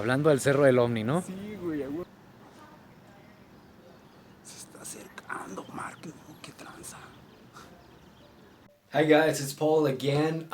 Hablando del Cerro del Ovni, ¿no? Sí, güey, agua. Se está acercando, Mark, ¿no? ¿Qué tranza? Hi guys, it's Paul again.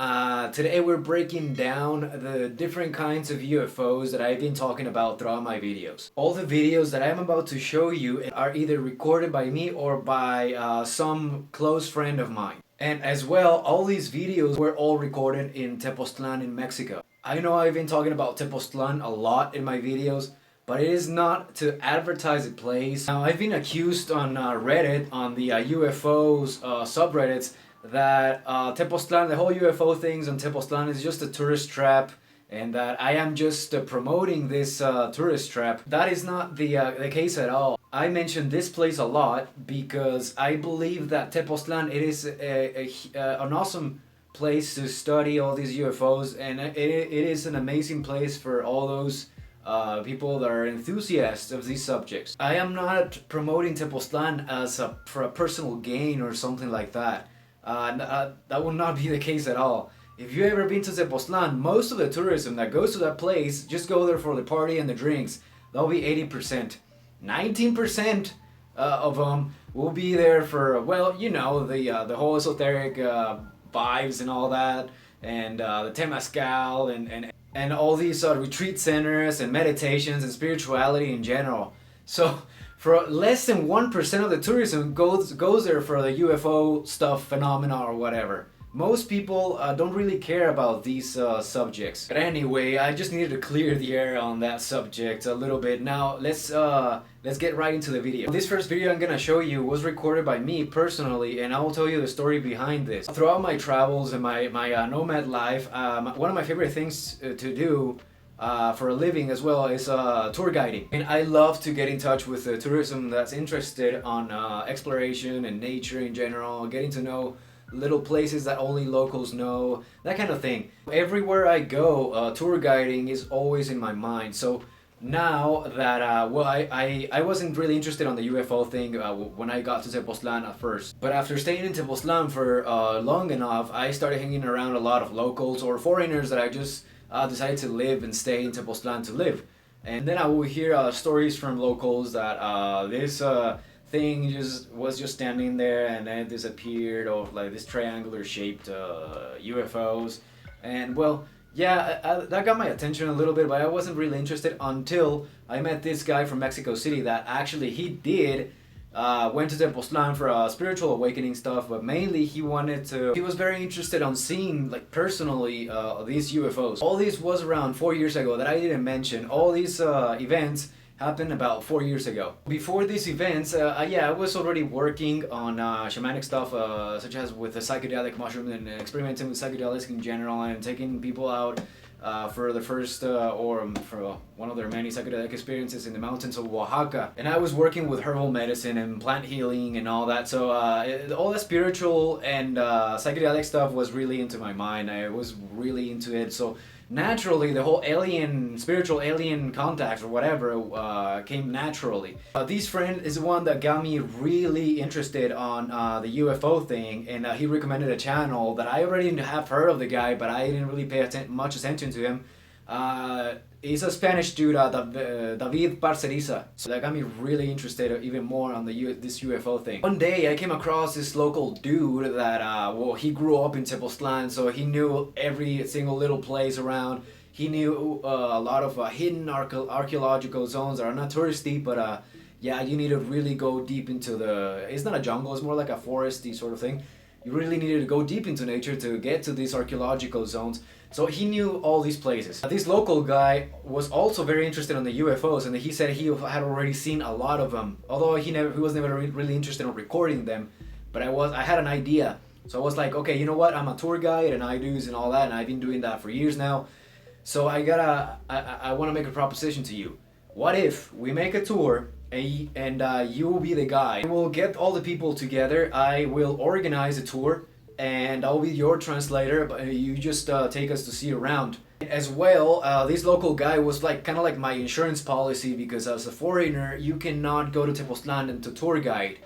Today we're breaking down the different kinds of UFOs that I've been talking about throughout my videos. All the videos that I'm about to show you are either recorded by me or by some close friend of mine. And as well, all these videos were all recorded in Tepoztlan in Mexico. I know I've been talking about Tepoztlan a lot in my videos, but it is not to advertise a place. Now, I've been accused on Reddit, on the UFOs subreddits, that Tepoztlan, the whole UFO things on Tepoztlan is just a tourist trap, and that I am just promoting this tourist trap. That is not the case at all. I mention this place a lot because I believe that Tepoztlan, it is an awesome place to study all these UFOs, and it is an amazing place for all those people that are enthusiasts of these subjects. I am not promoting Tepoztlan as for a personal gain or something like that. That will not be the case at all. If you've ever been to Tepoztlan, most of the tourism that goes to that place just go there for the party and the drinks. That'll be 80%. 19% of them will be there for, well, you know, the whole esoteric vibes and all that, and the Temazcal and all these retreat centers and meditations and spirituality in general. So for less than 1% of the tourism goes there for the UFO stuff, phenomena, or whatever. Most people don't really care about these subjects. But anyway, I just needed to clear the air on that subject a little bit. Now let's get right into the video. This first video I'm gonna show you was recorded by me personally, and I will tell you the story behind this. Throughout my travels and my nomad life, one of my favorite things to do for a living as well is tour guiding, and I love to get in touch with the tourism that's interested on exploration and nature in general, getting to know little places that only locals know, that kind of thing. Everywhere I go, tour guiding is always in my mind. So now that well, I wasn't really interested on the UFO thing when I got to Tepoztlan at first, but after staying in Tepoztlan for long enough, I started hanging around a lot of locals or foreigners that I just decided to live and stay in Tepoztlan to live. And then I would hear stories from locals that this thing was just standing there and then it disappeared, or like this triangular shaped UFOs. And well, yeah, that got my attention a little bit, but I wasn't really interested until I met this guy from Mexico City that actually he did went to Tepoztlan for spiritual awakening stuff, but mainly he was very interested on seeing, like, personally these UFOs. All this was around 4 years ago that I didn't mention. All these events happened about 4 years ago. Before these events, I was already working on shamanic stuff, such as with the psychedelic mushroom and experimenting with psychedelics in general, and taking people out for the first or for one of their many psychedelic experiences in the mountains of Oaxaca. And I was working with herbal medicine and plant healing and all that, so all the spiritual and psychedelic stuff was really into my mind. I was really into it, so naturally the whole spiritual alien contact or whatever came naturally. This friend is the one that got me really interested on the UFO thing, and he recommended a channel that I already have heard of the guy, but I didn't really pay much attention to him. He's a Spanish dude, David Parceriza. So that got me really interested even more on this UFO thing. One day I came across this local dude that, well, he grew up in Tepoztlan, so he knew every single little place around. He knew a lot of hidden archaeological zones that are not touristy, but yeah, you need to really go deep into it's not a jungle, it's more like a foresty sort of thing. You really needed to go deep into nature to get to these archaeological zones. So he knew all these places. This local guy was also very interested in the UFOs, and he said he had already seen a lot of them. Although he was never really interested in recording them, but I had an idea. So I was like, okay, you know what? I'm a tour guide and I do's and all that, and I've been doing that for years now. So I want to make a proposition to you. What if we make a tour and you will be the guide? We'll get all the people together. I will organize a tour, and I'll be your translator, but you just take us to see around. As well, this local guy was kind of like my insurance policy, because as a foreigner, you cannot go to Tepoztlan and to tour guide.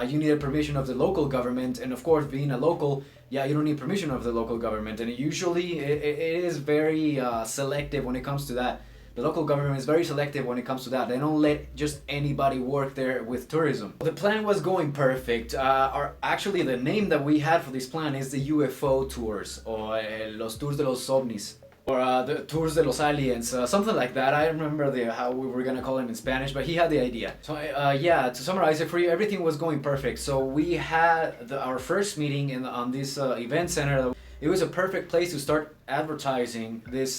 You need a permission of the local government, and of course, being a local, yeah, you don't need permission of the local government, and usually it is very selective when it comes to that. The local government is very selective when it comes to that. They don't let just anybody work there with tourism. The plan was going perfect. Actually, the name that we had for this plan is the UFO tours, or los tours de los ovnis, or the tours de los aliens, something like that. I remember how we were gonna call them in Spanish, but he had the idea. So yeah, to summarize it for you, everything was going perfect. So we had our first meeting on this event center. It was a perfect place to start advertising this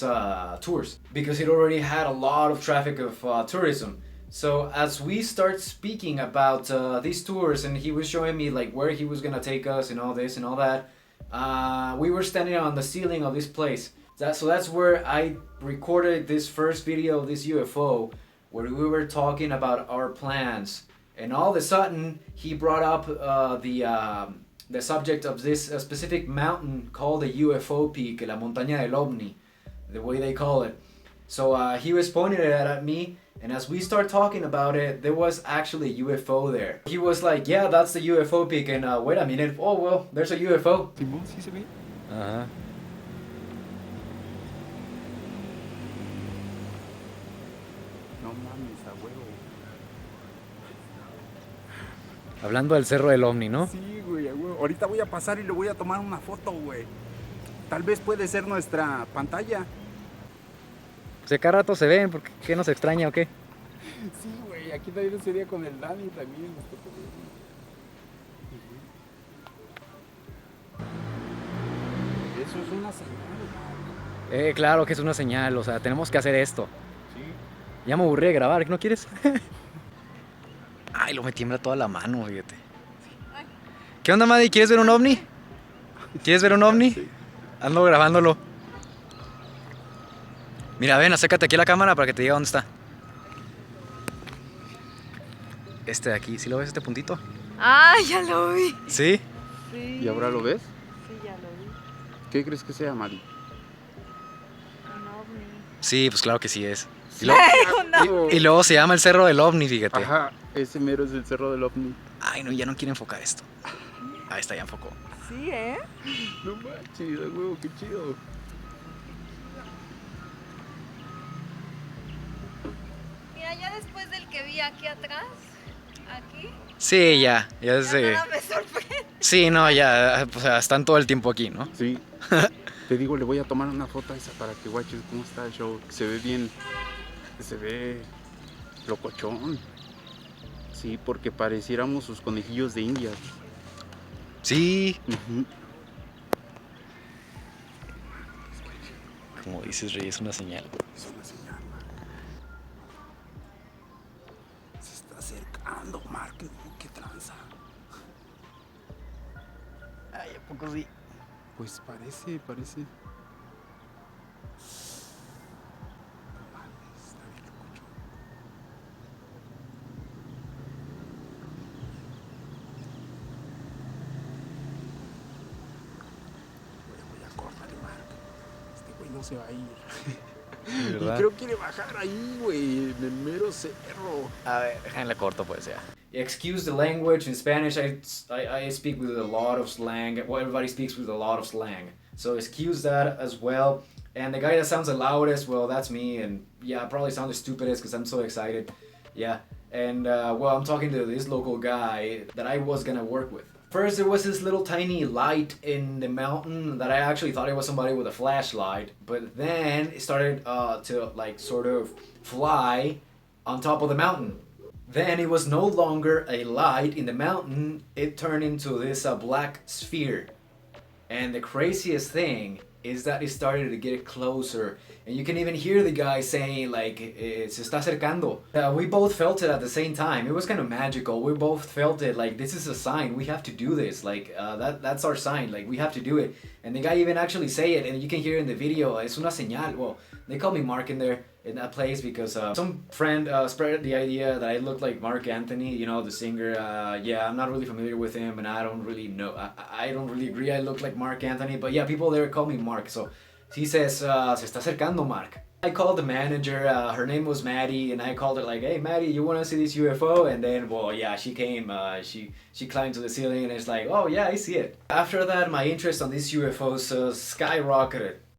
tours, because it already had a lot of traffic of tourism. So as we start speaking about these tours, and he was showing me like where he was gonna take us and all this and all that, we were standing on the ceiling of this place. So that's where I recorded this first video of this UFO, where we were talking about our plans. And all of a sudden, he brought up the subject of this specific mountain called the UFO peak, la montaña del ovni, the way they call it. So he was pointing it at me, and as we start talking about it, there was actually a UFO there. He was like, yeah, that's the UFO peak, and wait a minute, oh well, there's a UFO. Simón, sí se ve. Ajá. No mames, a huevo. Hablando del Cerro del Ovni, ¿no? Sí, güey, a huevo. Ahorita voy a pasar y le voy a tomar una foto, güey. Tal vez puede ser nuestra pantalla. Pues cada rato se ven, porque ¿qué nos extraña o qué? Sí, güey, aquí también sería con el Dani también. Eso es una señal. Claro que es una señal, o sea, tenemos que hacer esto. Sí. Ya me aburrí de grabar, ¿no quieres? Ay, lo me tiembla toda la mano, fíjate. ¿Qué onda, Maddy? ¿Quieres ver un ovni? ¿Quieres ver un ovni? Sí. Ando grabándolo. Mira, ven, acércate aquí a la cámara para que te diga dónde está. Este de aquí, ¿sí lo ves, este puntito? Ah, ya lo vi. ¿Sí? Sí. ¿Y ahora lo ves? Sí, ya lo vi. ¿Qué crees que sea, Mari? Un ovni. Sí, pues claro que sí es. Y luego se llama el Cerro del Ovni, fíjate. Ajá, ese mero es el Cerro del OVNI. Ay, no, ya no quiere enfocar esto. Ahí está, ya enfocó. Sí, ¿eh? No manches, de huevo, qué chido. Mira, ya después del que vi aquí atrás, aquí, Sí, ya ya sé. nada me sorprende. Sí, no, ya, o sea, están todo el tiempo aquí, ¿no? Sí. Te digo, le voy a tomar una foto a esa para que guaches cómo está el show. Se ve bien, se ve locochón. Sí, porque pareciéramos sus conejillos de indias. Sí. Ujú. Como dices, Rey, es una señal. Es una señal, Mark. Se está acercando, Mark. No, qué tranza. Ay, ¿a poco sí? Pues parece. No mames, está bien locochón. Voy a cortarle, Mark. Este güey no se va a ir. Y creo que quiere bajar ahí, güey, en el mero cerro. A ver, déjame corto, pues ya. Excuse the language. In Spanish, I speak with a lot of slang. Well, everybody speaks with a lot of slang. So excuse that as well. And the guy that sounds the loudest, well, that's me. And yeah, I probably sound the stupidest because I'm so excited. Yeah. And well, I'm talking to this local guy that I was gonna work with. First, there was this little tiny light in the mountain that I actually thought it was somebody with a flashlight. But then it started to like sort of fly on top of the mountain. Then it was no longer a light in the mountain, it turned into this black sphere. And the craziest thing is that it started to get closer. And you can even hear the guy saying like, se está acercando. We both felt it at the same time. It was kind of magical. We both felt it like, this is a sign, we have to do this. Like, that's our sign, like we have to do it. And the guy even actually say it, and you can hear in the video, es una señal. Well, they call me Mark in there, in that place, because some friend spread the idea that I look like Mark Anthony, you know, the singer. Yeah, I'm not really familiar with him, and I don't really know, I don't really agree I look like Mark Anthony, but yeah, people there call me Mark. So he says, se está acercando, Mark. I called the manager, her name was Maddie, and I called her like, hey Maddie, you want to see this UFO? And then, well, yeah, she came, she climbed to the ceiling, and it's like, oh yeah, I see it. After that, my interest on these UFOs skyrocketed.